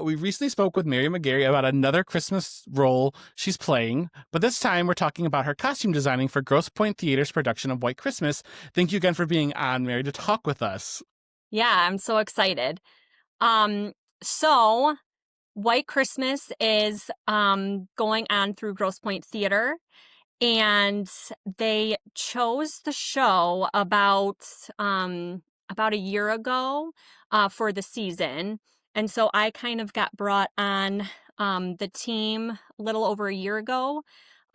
we recently spoke with Mary Magyari about another Christmas role she's playing, but this time we're talking about her costume designing for Grosse Pointe Theatre's production of White Christmas. Thank you again for being on, Mary, to talk with us. Yeah, I'm so excited. So White Christmas is going on through Grosse Pointe Theatre, and they chose the show about a year ago for the season. And so I kind of got brought on the team a little over a year ago.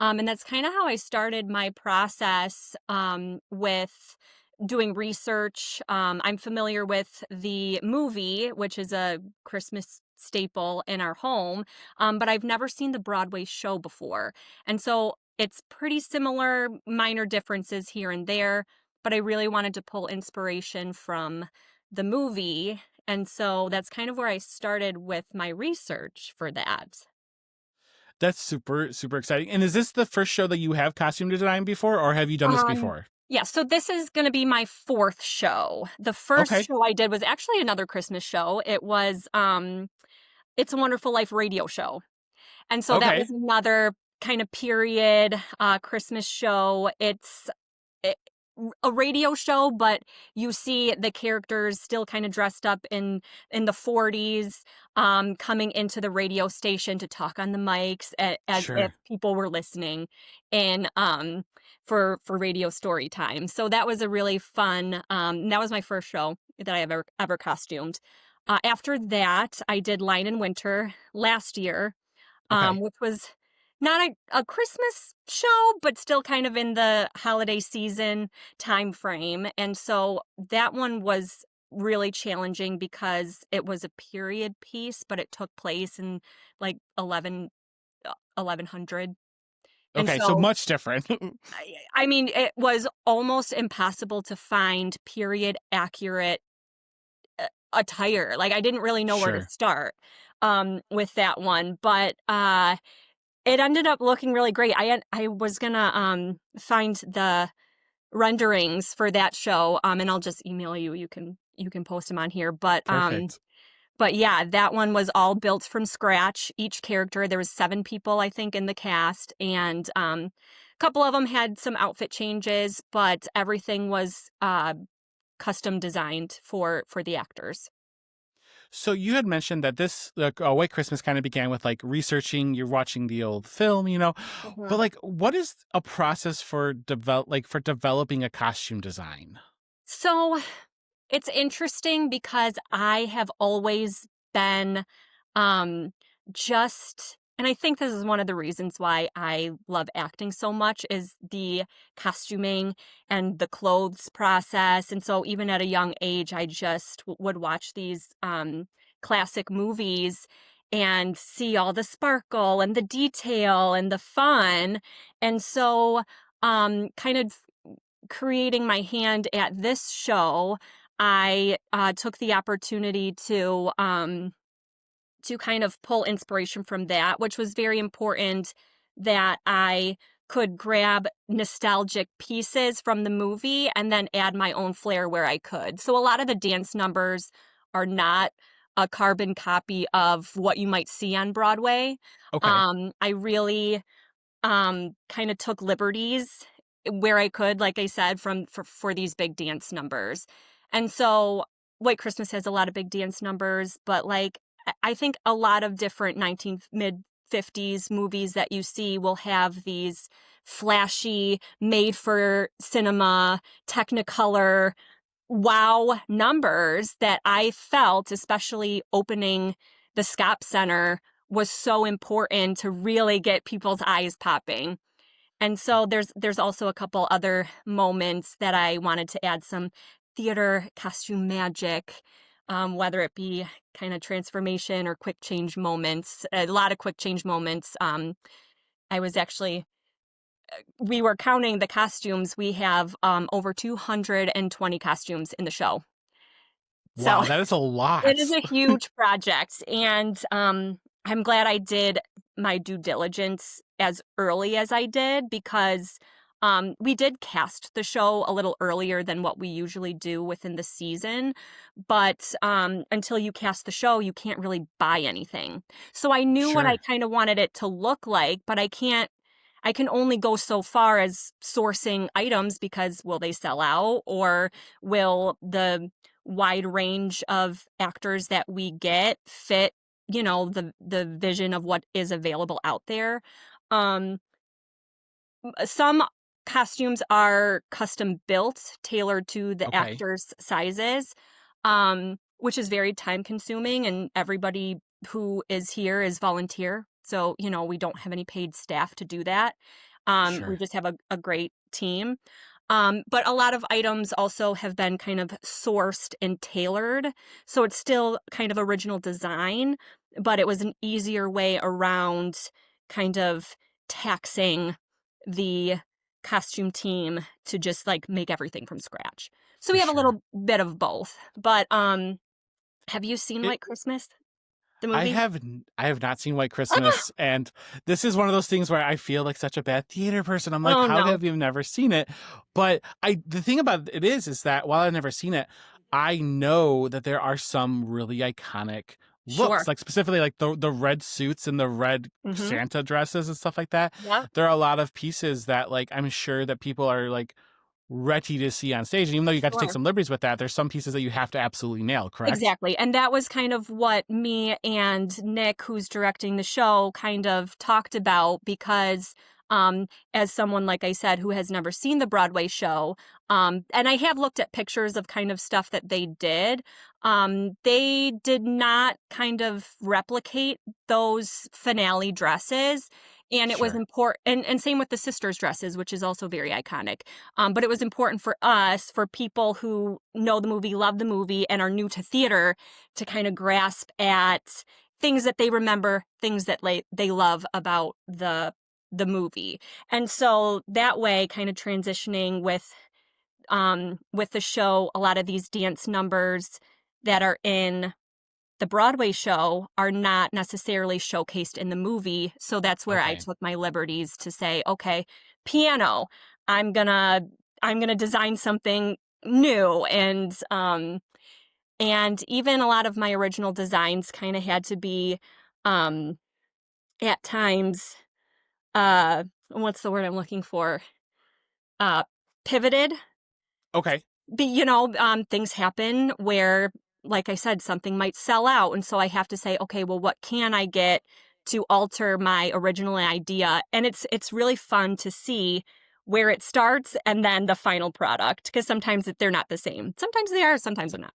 And that's kind of how I started my process with doing research. I'm familiar with the movie, which is a Christmas staple in our home, but I've never seen the Broadway show before. And so it's pretty similar, minor differences here and there, but I really wanted to pull inspiration from the movie. And so that's kind of where I started with my research for that. That's super, super exciting. And is this the first show that you have costume design before, or have you done this Um, before? yeah, so this is going to be my fourth show. The first Okay. show I did was actually another Christmas show. It was It's a Wonderful Life radio show. And so that Okay. was another kind of period Christmas show. It's a radio show, but you see the characters still kind of dressed up in the 40s, coming into the radio station to talk on the mics as if Sure. people were listening, and for radio story time. So that was a really fun. That was my first show that I ever costumed. After that, I did Lion in Winter last year, Okay. which was not a Christmas show, but still kind of in the holiday season time frame. And so that one was really challenging because it was a period piece, but it took place in like 1100. And Okay. So so, much different. I mean, it was almost impossible to find period accurate attire. Like I didn't really know where to Sure. start with that one, but it ended up looking really great. I was gonna find the renderings for that show, and I'll just email you. You can post them on here. Perfect. But yeah, that one was all built from scratch. Each character, there was 7 people, I think, in the cast, and a couple of them had some outfit changes, but everything was custom designed for the actors. So you had mentioned that this White Christmas kind of began with like researching. You're watching the old film, but like, what is a process for developing a costume design? So it's interesting because I have always been um just and I think this is one of the reasons why I love acting so much is the costuming and the clothes process. And so even at a young age, I just would watch these classic movies and see all the sparkle and the detail and the fun. And so kind of creating my hand at this show, I took the opportunity to kind of pull inspiration from that, which was very important that I could grab nostalgic pieces from the movie and then add my own flair where I could. So a lot of the dance numbers are not a carbon copy of what you might see on Broadway. Okay. I really kind of took liberties where I could, like I said, for these big dance numbers. And so White Christmas has a lot of big dance numbers, but like I think a lot of different 19th mid 50s movies that you see will have these flashy, made for cinema, Technicolor, wow numbers that I felt, especially opening the Scott Center, was so important to really get people's eyes popping. And so there's also a couple other moments that I wanted to add some theater costume magic, whether it be kind of transformation or quick change moments. A lot of quick change moments. I was actually we were counting the costumes. We have over 220 costumes in the show. So Wow, that is a it is lot. a huge project, and I'm glad I did my due diligence as early as I did because We did cast the show a little earlier than what we usually do within the season, but until you cast the show, you can't really buy anything. So I knew what I Sure. kind of wanted it to look like, but I can only go so far as sourcing items because will they sell out, or will the wide range of actors that we get fit, the vision of what is available out there. Um, some costumes are custom built, tailored to the Okay. actors' sizes, which is very time consuming, and everybody who is here is volunteer. So, we don't have any paid staff to do that. We Sure. just have a great team. But a lot of items also have been kind of sourced and tailored. So it's still kind of original design, but it was an easier way around kind of taxing the costume team to just like make everything from scratch. So For we have a sure. little bit of both. But have you seen It White Christmas, the movie? I have not seen White Christmas, and this is one of those things where I feel like such a bad theater person. I'm like, Oh how no. have you never seen it? But the thing about it is that while I've never seen it, I know that there are some really iconic looks, Sure. like specifically like the red suits and the red Mhm. Santa dresses and stuff like that. Yep. There are a lot of pieces that like I'm sure that people are like ready to see on stage. And even though you got to take Sure. some liberties with that, there's some pieces that you have to absolutely nail, correct? Exactly. And that was kind of what me and Nick, who's directing the show, kind of talked about because as someone, like I said, who has never seen the Broadway show, and I have looked at pictures of kind of stuff that they did not kind of replicate those finale dresses. And it was Sure. important, and same with the sisters' dresses, which is also very iconic. But it was important for us, for people who know the movie, love the movie, and are new to theater, to kind of grasp at things that they remember, things that they love about the movie. And so that way, kind of transitioning with the show, a lot of these dance numbers that are in the Broadway show are not necessarily showcased in the movie. So that's where I Okay. took my liberties to say, okay, piano, I'm gonna I'm gonna design something new. And even a lot of my original designs kind of had to be um at times what's the word I'm looking for? Uh Pivoted. Okay. Things happen where, like I said, something might sell out. And so I have to say, okay, well, what can I get to alter my original idea? And it's really fun to see where it starts and then the final product, because sometimes they're not the same. Sometimes they are, sometimes they're not.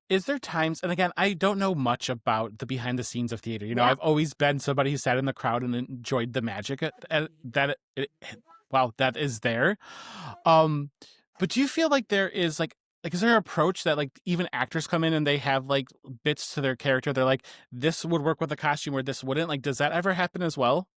Is there times, and again, I don't know much about the behind the scenes of theater. Yeah. I've always been somebody who sat in the crowd and enjoyed the magic that wow, that is there. Um, but do you feel like there is like is there an approach that like even actors come in and they have like bits to their character? They're like, this would work with the costume or this wouldn't. Like, does that ever happen as well?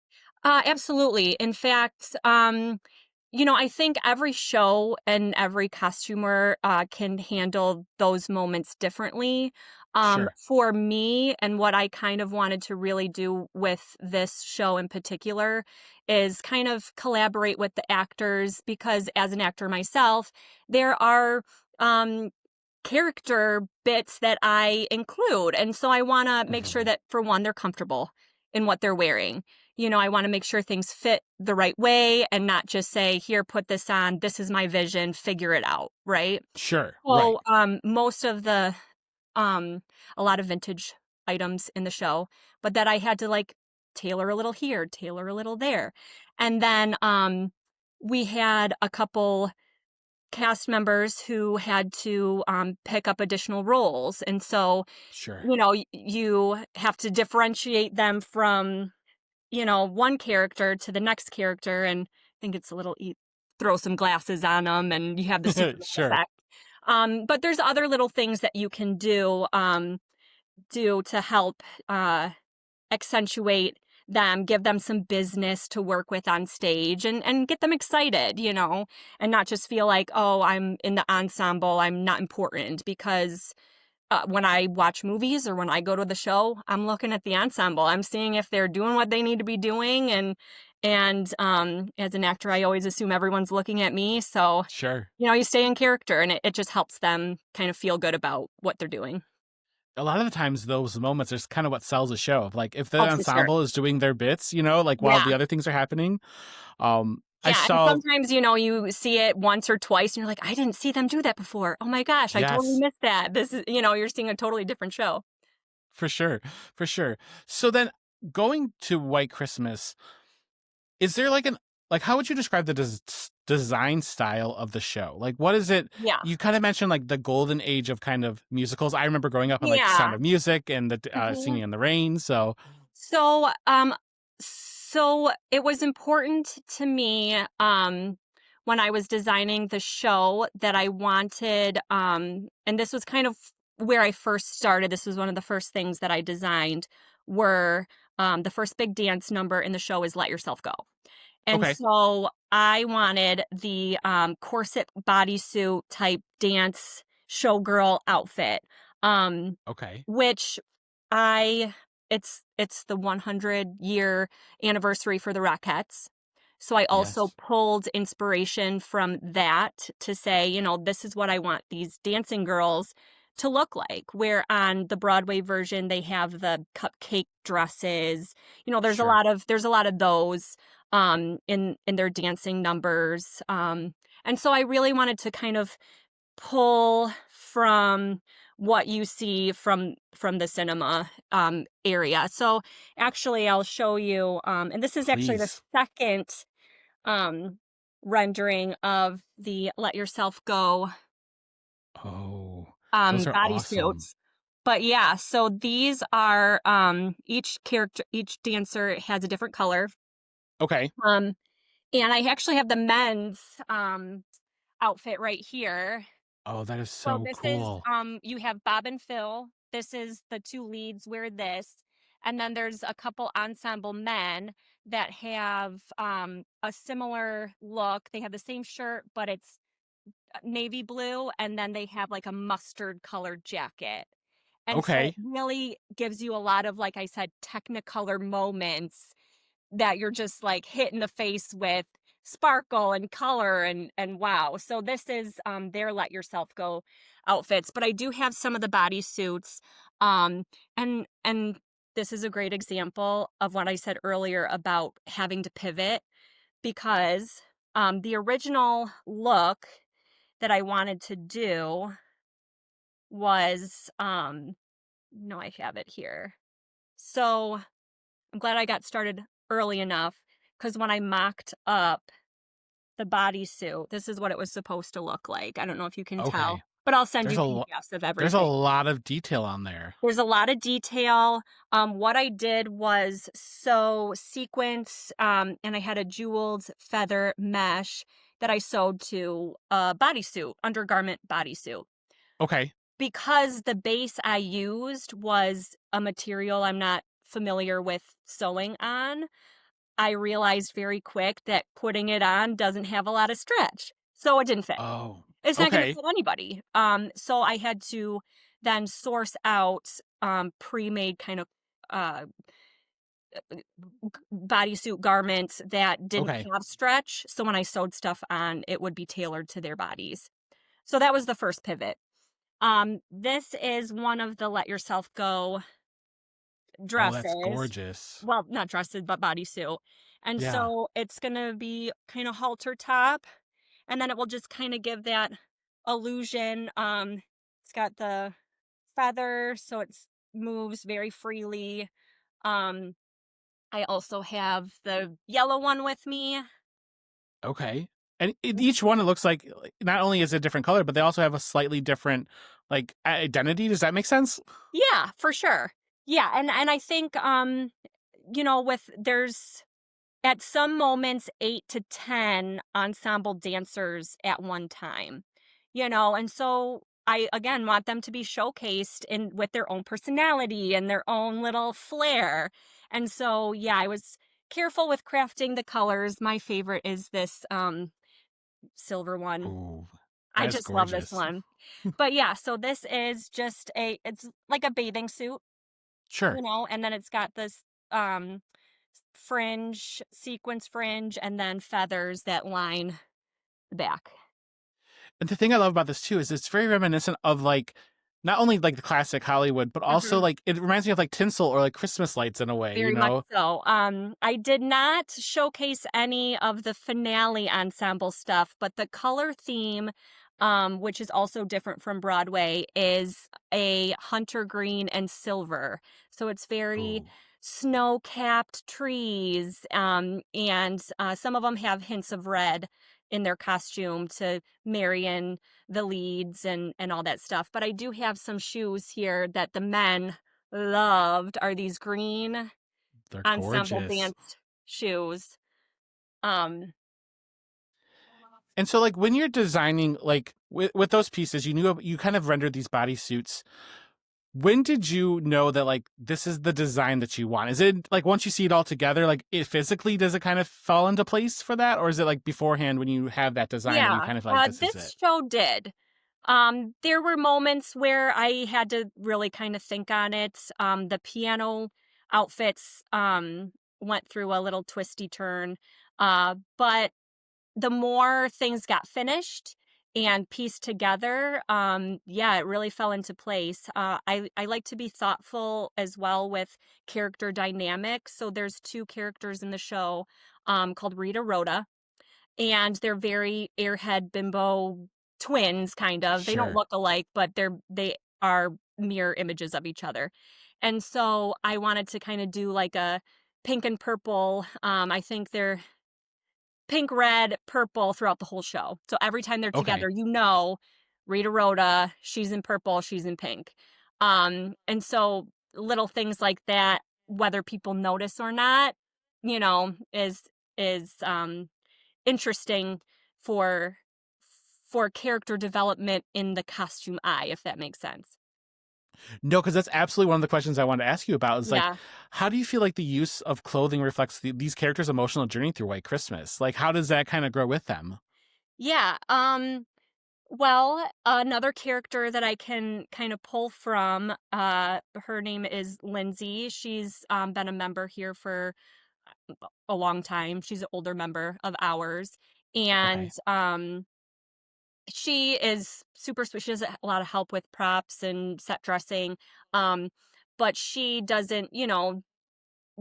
Absolutely. In fact, I think every show and every costumer can handle those moments differently. Sure. For me, and what I kind of wanted to really do with this show in particular is kind of collaborate with the actors, because as an actor myself, there are um, character bits that I include. And so I want to make sure Mhm. that, for one, they're comfortable in what they're wearing. I want to make sure things fit the right way and not just say, here, put this on. This is my vision. Figure it out. Right. Sure. Right. So, most of um, a lot of vintage items in the show, but that I had to like tailor a little here, tailor a little there. And then, we had a couple cast members who had to pick up additional roles. And so, Sure. you have to differentiate them from, one character to the next character. And I think it's a little, throw some glasses on them and you have the Superman Sure. effect. But there's other little things that you can do to help accentuate them, give them some business to work with on stage, and get them excited, and not just feel like, oh, I'm in the ensemble, I'm not important. Because when I watch movies or when I go to the show, I'm looking at the ensemble. I'm seeing if they're doing what they need to be doing, And as an actor, I always assume everyone's looking at me. So, Sure. you stay in character and it just helps them kind of feel good about what they're doing. A lot of the times those moments are kind of what sells a show. Like if the Oh, for sure. ensemble is doing their bits, like while Yeah. the other things are happening. I Yeah. And saw sometimes, you see it once or twice and you're like, I didn't see them do that before. Oh my gosh, I totally yes, missed that. This is, you're seeing a totally different show. for sure. For sure. So then going to White Christmas, is there like how would you describe the design style of the show? Like what is it? Yeah. You kind of mentioned like the golden age of kind of musicals. I remember growing up on like Sound Yeah. of Music and the Mhm. Singing in the Rain. So So it was important to me, when I was designing the show that I wanted, and this was kind of where I first started. This was one of the first things that I designed were, the first big dance number in the show is Let Yourself Go. And okay, so I wanted the, corset bodysuit type dance showgirl outfit, um, okay, which I it's the 100-year anniversary for the Rockettes. So I also yes, pulled inspiration from that to say, this is what I want these dancing girls to look like. Where on the Broadway version they have the cupcake dresses. sure, There's a lot of those in their dancing numbers. And so I really wanted to kind of pull from what you see from the cinema area. So actually I'll show you and this is actually the please. second um rendering of the Let Yourself Go Oh, those are awesome. bodysuits. But yeah, so these are each dancer has a different color. Okay. Um and I actually have the men's outfit right here. Oh, that is So so this is cool. you have Bob and Phil. This is the two leads wear this. And then there's a couple ensemble men that have a similar look. They have the same shirt, but it's navy blue, and then they have like a mustard colored jacket. And so it Okay. really gives you a lot of, like I said, technicolor moments that you're just like hit in the face with sparkle and color and wow. So this is their Let Yourself Go outfits, but I do have some of the bodysuits. And this is a great example of what I said earlier about having to pivot because the original look that I wanted to do was no, I have it here. So I'm glad I got started early enough because when I mocked up the bodysuit, this is what it was supposed to look like. I don't know if you can tell, Okay. but I'll send There's you a lo- PDFs of there's a everything. lot of detail on there. There's a lot of detail. What I did was sew sequins, and I had a jeweled feather mesh that I sewed to a bodysuit, undergarment bodysuit. Okay. Because the base I used was a material I'm not familiar with sewing on, I realized very quick that putting it on doesn't have a lot of stretch, so it didn't fit. Oh. It's not gonna Okay. fit anybody. So I had to then source out, pre-made kind of, uh, bodysuit garments that didn't Okay. have stretch, so when I sewed stuff on, it would be tailored to their bodies. So that was the first pivot. This is one of the Let Yourself Go Oh, that's dresses. gorgeous. Well, not dresses, but bodysuit. And Yeah. so it's gonna be kind of halter top, and then it will just kind of give that illusion. It's got the feather, so it moves very freely. Um, I also have the yellow one with me. Okay. And each one, it looks like not only is it a different color, but they also have a slightly different like identity. Does that make sense? Yeah, for sure. Yeah, and I think with there's at some moments 8 to 10 ensemble dancers at one time, and so I again want them to be showcased in with their own personality and their own little flair. And so yeah, I was careful with crafting the colors. My favorite is this silver one. Ooh, I that is just love this gorgeous. one. But yeah, so this is just it's like a bathing suit, Sure. and then it's got this um fringe, sequence fringe, and then feathers that line the back. And the thing I love about this too is it's very reminiscent of like not only like the classic Hollywood, but also Mhm. like it reminds me of like tinsel or like Christmas lights in a way, you Very much know? so. I did not showcase any of the finale ensemble stuff, but the color theme, which is also different from Broadway, is a hunter green and silver. So it's very Ooh. snow-capped trees, and some of them have hints of red in their costume to marry in the leads and all that stuff. But I do have some shoes here that the men loved are these green They're ensemble gorgeous. dance shoes. Um, And so like when you're designing like with those pieces, you knew you kind of rendered these bodysuits. When did you know that like this is the design that you want? Is it like once you see it all together, like it physically does it kind of fall into place for that? Or is it like beforehand when you have that design that you yeah, kind of like this is it? this show did. There were moments where I had to really kind of think on it. The piano outfits went through a little twisty turn. But the more things got finished and pieced together, yeah, it really fell into place. I like to be thoughtful as well with character dynamics. So there's two characters in the show called Rita Rhoda, and they're very airhead bimbo twins, kind of. They don't Sure. look alike, but they are mirror images of each other. And so I wanted to kind of do like a pink and purple. I think they're pink, red, purple throughout the whole show. So every time they're Okay. together, Rita Rhoda, she's in purple, she's in pink. And so little things like that, whether people notice or not, is interesting for character development in the costume eye, if that makes sense. No, because that's absolutely one of the questions I wanted to ask you about is like, Yeah. how do you feel like the use of clothing reflects these characters' emotional journey through White Christmas? Like, how does that kind of grow with them? Yeah. Well, another character that I can kind of pull from, her name is Lindsay. She's been a member here for a long time. She's an older member of ours. And Okay. she is super sweet. She does a lot of help with props and set dressing. Um, but she doesn't,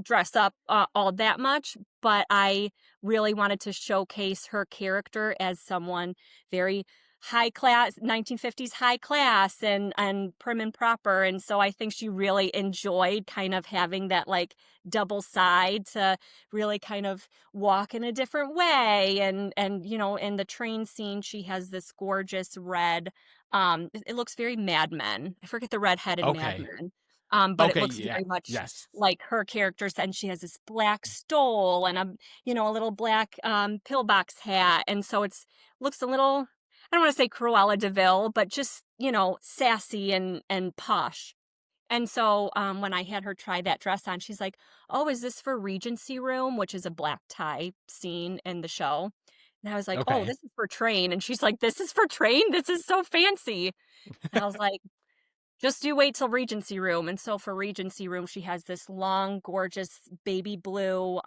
dress up all that much, but I really wanted to showcase her character as someone very high class, 1950s high class and prim and proper. And so I think she really enjoyed kind of having that like double side to really kind of walk in a different way. And in the train scene, she has this gorgeous red. It looks very Mad Men. I forget the redhead in Mad Okay. Men. But it Okay. looks Yeah. very much Yes. like her character, and she has this black stole and a little black pillbox hat, and so it's looks a little, I don't want to say Cruella DeVille, but just sassy and posh. And so when I had her try that dress on, she's like, "Oh, is this for Regency Room?" Which is a black tie scene in the show. And I was like, "Oh, Okay. this is for Train." And she's like, "This is for Train? This is so fancy." And I was like, just you wait till Regency Room. And so for Regency Room, she has this long, gorgeous baby blue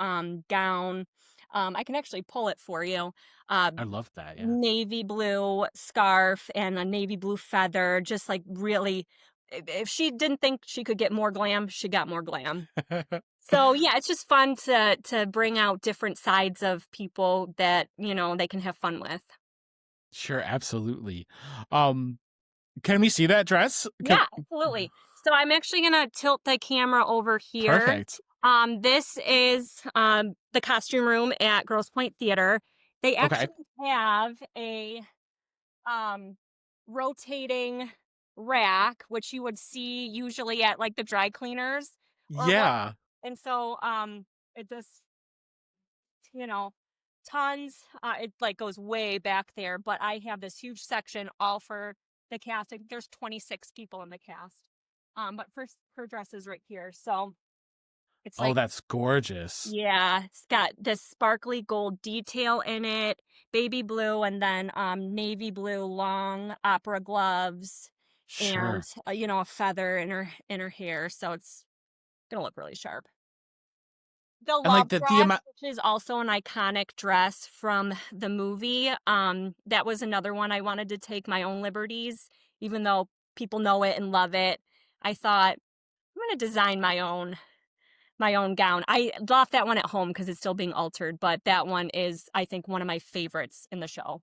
gown. I can actually pull it for you. Uh, I love that. Yeah. Navy blue scarf and a navy blue feather. Just like really, if she didn't think she could get more glam, she got more glam. So yeah, it's just fun to bring out different sides of people that they can have fun with. Sure. Absolutely. Um, can we see that dress? Yeah, absolutely. So I'm actually gonna tilt the camera over here. Perfect. This is the costume room at Grosse Pointe Theatre. They Okay. actually have a um rotating rack, which you would see usually at like the dry cleaners or what. Yeah. And so it just you know tons it like goes way back there, but I have this huge section all for the cast. I think there's 26 people in the cast, but first her dress is right here, so it's Oh, like, that's gorgeous. yeah, it's got this sparkly gold detail in it, baby blue, and then navy blue long opera gloves, and Sure. a feather in her hair, so it's gonna look really sharp. The And like love the dress, amount. which is also an iconic dress from the movie, that was another one I wanted to take my own liberties, even though people know it and love it. I thought, "I'm gonna design my own gown." I left that one at home because it's still being altered, but that one is, I think, one of my favorites in the show.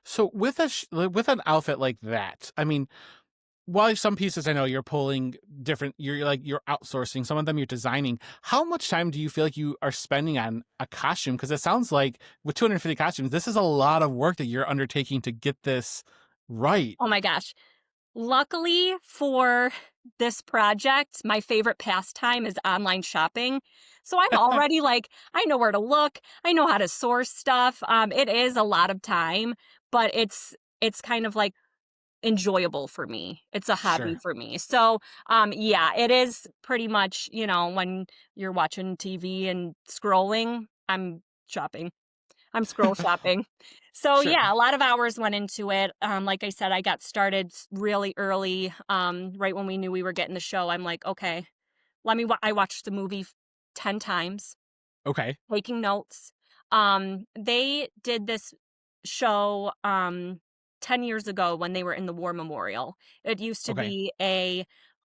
So with with an outfit like that, I mean, while some pieces I know you're pulling different, you're outsourcing. Some of them you're designing. How much time do you feel like you are spending on a costume? Because it sounds like with 250 costumes, this is a lot of work that you're undertaking to get this right. Oh my gosh. Luckily for this project, my favorite pastime is online shopping. So I'm already like, I know where to look. I know how to source stuff. It is a lot of time, but it's kind of like enjoyable for me. It's a hobby Sure. for me. So, yeah, it is pretty much, when you're watching TV and scrolling, I'm shopping. I'm scroll shopping. So, Sure. yeah, a lot of hours went into it. Like I said, I got started really early, right when we knew we were getting the show. I'm like, "Okay, I watched the movie 10 times, Okay. taking notes. They did this show, 10 years ago when they were in the War Memorial. It used to Okay. be a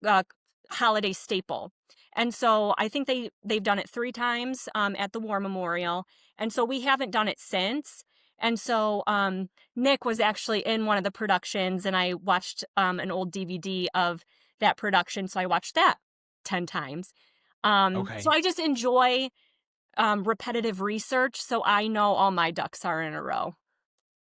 uh, holiday staple. And so I think they've done it 3 times, at the War Memorial, and so we haven't done it since. And so, Nick was actually in one of the productions, and I watched, an old DVD of that production, so I watched that 10 times. So Okay. I just enjoy, repetitive research, so I know all my ducks are in a row.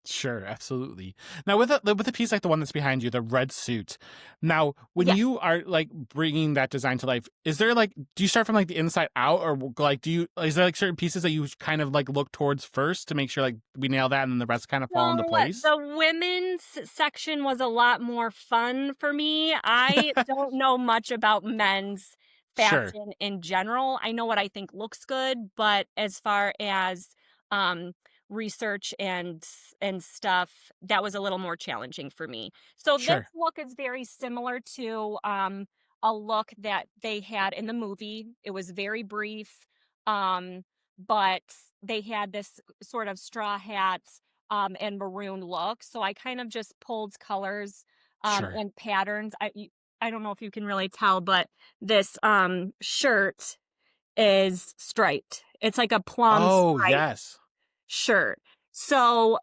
Sure, absolutely. Now, with a piece like the one that's behind you, the red suit. Now, when Yeah. you are like bringing that design to life, is there like do you start from like the inside out, or like do you is there like certain pieces that you kind of like look towards first to make sure like we nail that, and then the rest kind of fall into So, place? the women's section was a lot more fun for me. I don't know much about men's Sure, fashion in general. I know what I think looks good, but as far as, um, research and stuff, that was a little more challenging for me. So this sure, look is very similar to, a look that they had in the movie. It was very brief, um, but they had this sort of straw hats and maroon look. So I kind of just pulled colors sure. and patterns. I don't know if you can really tell, but this shirt is striped. It's like a plum Oh stripe yes, shirt. So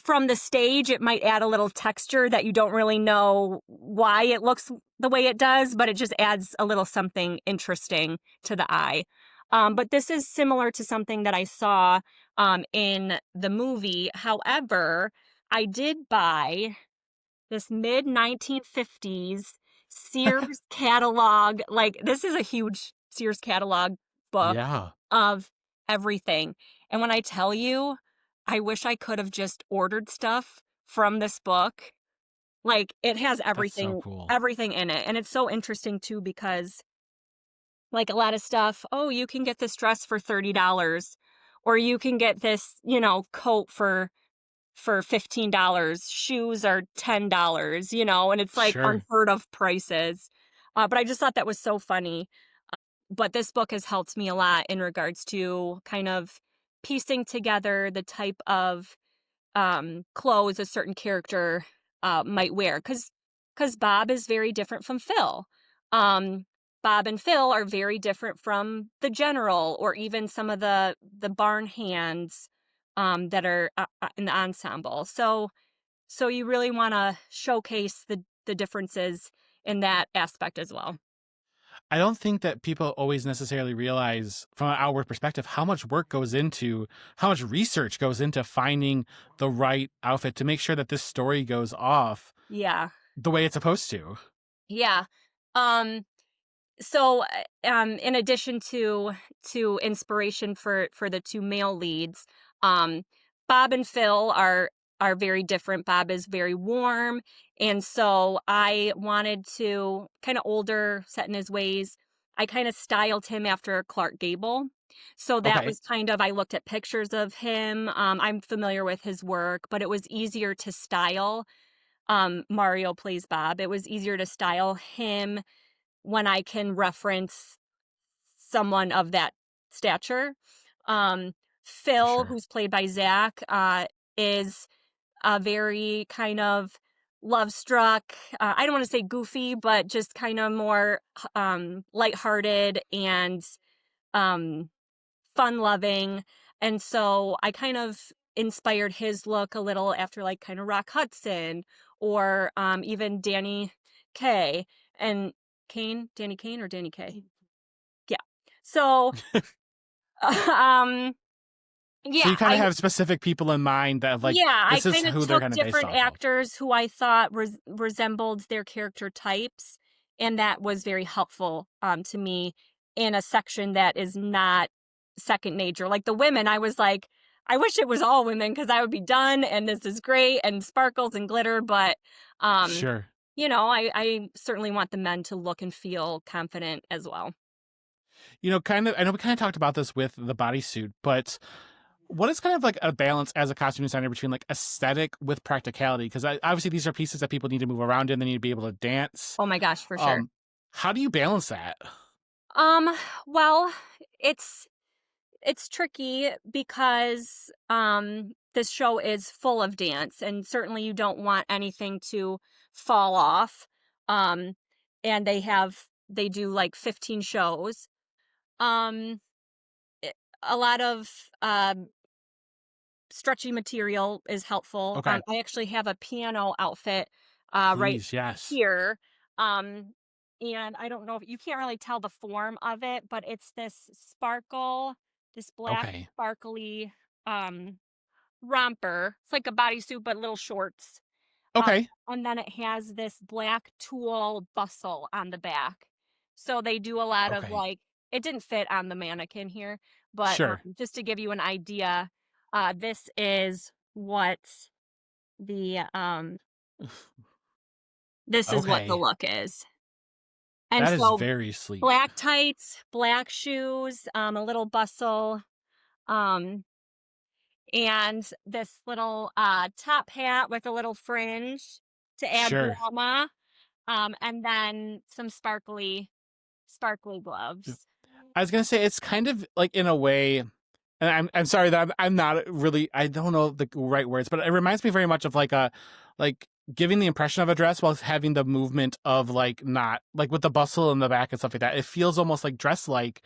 from the stage, it might add a little texture that you don't really know why it looks the way it does, but it just adds a little something interesting to the eye. But this is similar to something that I saw in the movie. However, I did buy this mid 1950s Sears catalog. Like, this is a huge Sears catalog book yeah, of everything. And when I tell you, I wish I could have just ordered stuff from this book. Like, it has that's so everything cool. everything in it. And it's so interesting too because like a lot of stuff, oh, you can get this dress for $30 or you can get this, coat for $15. Shoes are $10, and it's like Sure. unheard of prices. But I just thought that was so funny. But this book has helped me a lot in regards to kind of piecing together the type of clothes a certain character might wear. Because Bob is very different from Phil. Um, Bob and Phil are very different from the general or even some of the barn hands that are in the ensemble. So you really want to showcase the differences in that aspect as well. I don't think that people always necessarily realize from an outward perspective how much work goes into, how much research goes into finding the right outfit to make sure that this story goes off Yeah. the way it's supposed to. Yeah. Um so in addition to inspiration for the two male leads, um Bob and Phil are very different. Bob is very warm, and so I wanted to kind of older, set in his ways. I kind of styled him after Clark Gable. So that Okay. was kind of, I looked at pictures of him. I'm familiar with his work, but it was easier to style. Mario plays Bob. It was easier to style him when I can reference someone of that stature. Phil, Sure. who's played by Zach, is a very kind of love struck. I don't want to say goofy, but just kind of more lighthearted and um, fun loving. And so I kind of inspired his look a little after like kind of Rock Hudson or even Danny Kaye and Danny Kane or Danny Kaye. Yeah. So um So yeah, you kind of have specific people in mind that like I this is kind of who they're took kind of based different off of. actors who I thought resembled their character types, and that was very helpful to me in a section that is not second nature. Like the women, I was like, I wish it was all women because I would be done, and this is great and sparkles and glitter. But um, Sure. I certainly want the men to look and feel confident as well. Kind of, I know we kind of talked about this with the bodysuit, but what is kind of like a balance as a costume designer between like aesthetic with practicality? Because obviously these are pieces that people need to move around in, they need to be able to dance. Oh my gosh, for sure. Um, how do you balance that? Um, well, it's It's tricky because, this show is full of dance, and certainly you don't want anything to fall off, um, and they do, like, 15 shows. Um, eh, a lot of, stretchy material is helpful. Okay, I actually have a piano outfit, right please, yes. here, um, and I don't know if you can't really tell the form of it, but it's this black Okay, sparkly, um, romper. It's like a bodysuit, but little shorts, uh, okay, and then it has this black tulle bustle on the back. So they do a lot of, okay, like it didn't fit on the mannequin here, but, sure. just to give you an idea, this is what the, this is what the Okay, look is. And that is so very sleek. black tights, black shoes, a little bustle, um, and this little, top hat with a little fringe to add Sure. drama, and then some sparkly gloves. I was gonna say it's kind of like in a way, and I'm sorry that I'm not really, I don't know the right words, but it reminds me very much of like a like giving the impression of a dress while having the movement of like not like with the bustle in the back and stuff like that. It feels almost like dress like,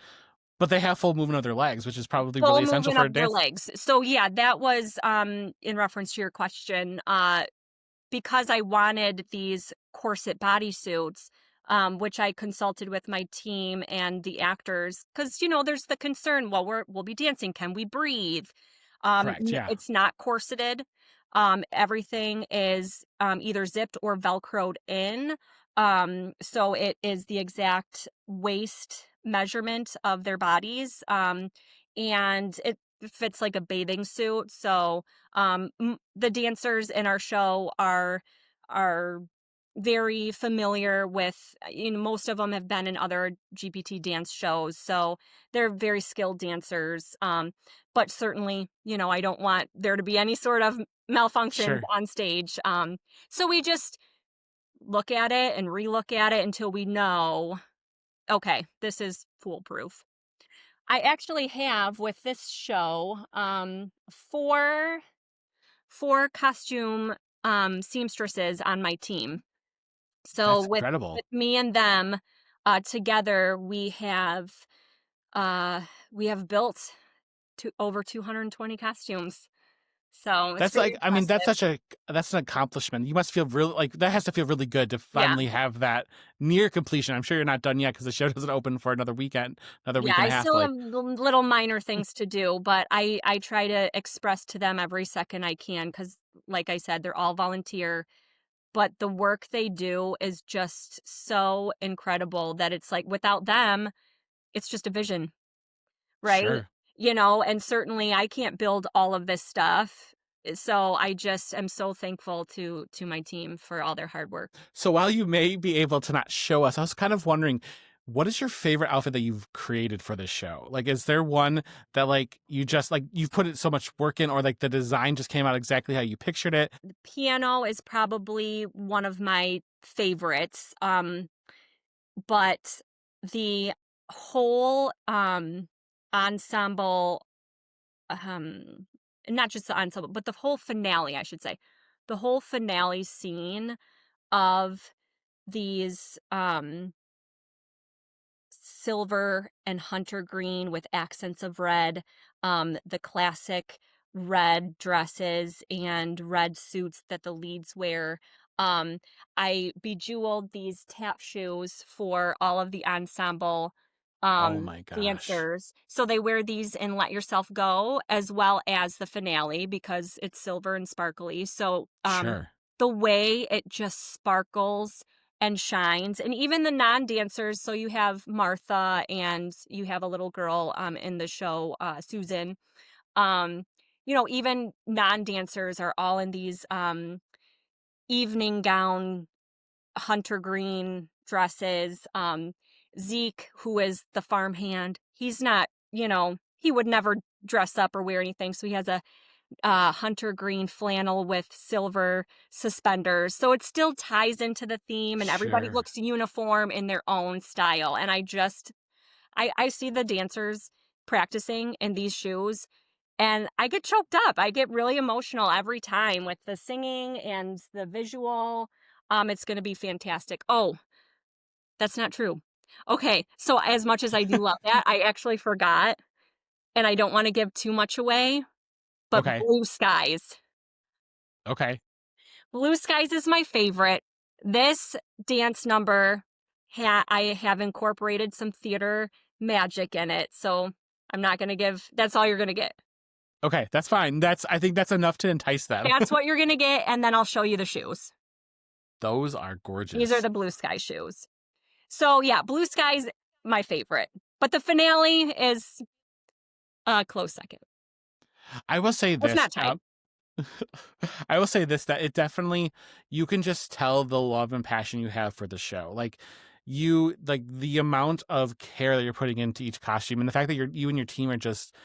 but they have full movement of their legs, which is probably Full really essential movement for a of their dance. legs. So, yeah, that was, in reference to your question, because I wanted these corset bodysuits, which I consulted with my team and the actors, because there's the concern. Well, we'll be dancing. Can we breathe? Correct. Yeah. It's not corseted. Everything is either zipped or velcroed in. So it is the exact waist measurement of their bodies. And it fits like a bathing suit. So the dancers in our show are very familiar with, most of them have been in other GPT dance shows, so they're very skilled dancers. But certainly, I don't want there to be any sort of malfunctions Sure. on stage. So we just look at it and relook at it until we know, okay, this is foolproof. I actually have with this show four costume seamstresses on my team. So That's with incredible. me and them together, uh, we have built to over 220 costumes. So it's That's very like, I mean, impressive. that's an accomplishment. You must feel really like that has to feel really good to Yeah. finally have that near completion. I'm sure you're not done yet because the show doesn't open for another weekend, another Yeah, week and I a half. still have Like, little minor things to do, but I try to express to them every second I can because, like I said, they're all volunteer. But the work they do is just so incredible that it's like without them, it's just a vision, right? sure. And certainly I can't build all of this stuff. So I just am so thankful to my team for all their hard work. So while you may be able to not show us, I was kind of wondering, what is your favorite outfit that you've created for this show? Like, is there one that like you just like you've put it so much work in, or like the design just came out exactly how you pictured it? Piano is probably one of my favorites. But the whole ensemble, um, not just the ensemble, but the whole finale, I should say. The whole finale scene of these silver and hunter green with accents of red, the classic red dresses and red suits that the leads wear. Um, I bejeweled these tap shoes for all of the ensemble Oh my gosh. dancers. So they wear these in Let Yourself Go as well as the finale because it's silver and sparkly. So Sure. the way it just sparkles and shines, and even the non-dancers, so you have Martha and you have a little girl in the show, Susan. um Even non-dancers are all in these evening gown hunter green dresses. Zeke, who is the farmhand, he's not, he would never dress up or wear anything, so he has a hunter green flannel with silver suspenders. So it still ties into the theme and everybody Sure. looks uniform in their own style. And I see the dancers practicing in these shoes and I get choked up. I get really emotional every time with the singing and the visual. It's going to be fantastic. Oh, that's not true. Okay. So as much as I do love that, I actually forgot and I don't want to give too much away, but Okay. Blue Skies. Okay. Blue Skies is my favorite. This dance number, I have incorporated some theater magic in it, so I'm not gonna give. That's all you're gonna get. Okay. That's fine. I think that's enough to entice them. That's what you're gonna get, and then I'll show you the shoes. Those are These are gorgeous. the Blue Sky shoes. So yeah, Blue Skies, my favorite, but the finale is a close second. I will say It's this. not tied. I will say this, that it definitely, you can just tell the love and passion you have for the show. Like the amount of care that you're putting into each costume and the fact that you and your team are just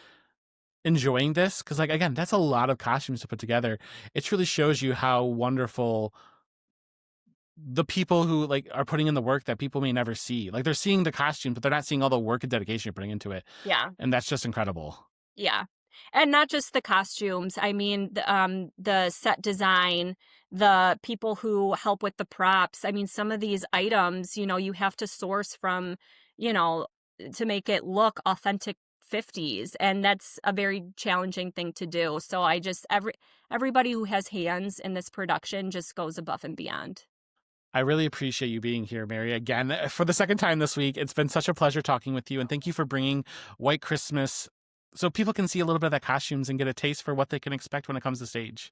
enjoying this. Cause like, again, that's a lot of costumes to put together. It truly shows you how wonderful the people who like are putting in the work that people may never see. Like they're seeing the costume, but they're not seeing all the work and dedication you're putting into it. Yeah. And that's just incredible. Yeah. And not just the costumes. I mean, the set design, the people who help with the props. I mean, some of these items, you have to source from, you know, to make it look authentic 50s. And that's a very challenging thing to do. So everybody who has hands in this production just goes above and beyond. I really appreciate you being here, Mary, again for the second time this week. It's been such a pleasure talking with you, and thank you for bringing White Christmas so people can see a little bit of that costumes and get a taste for what they can expect when it comes to stage.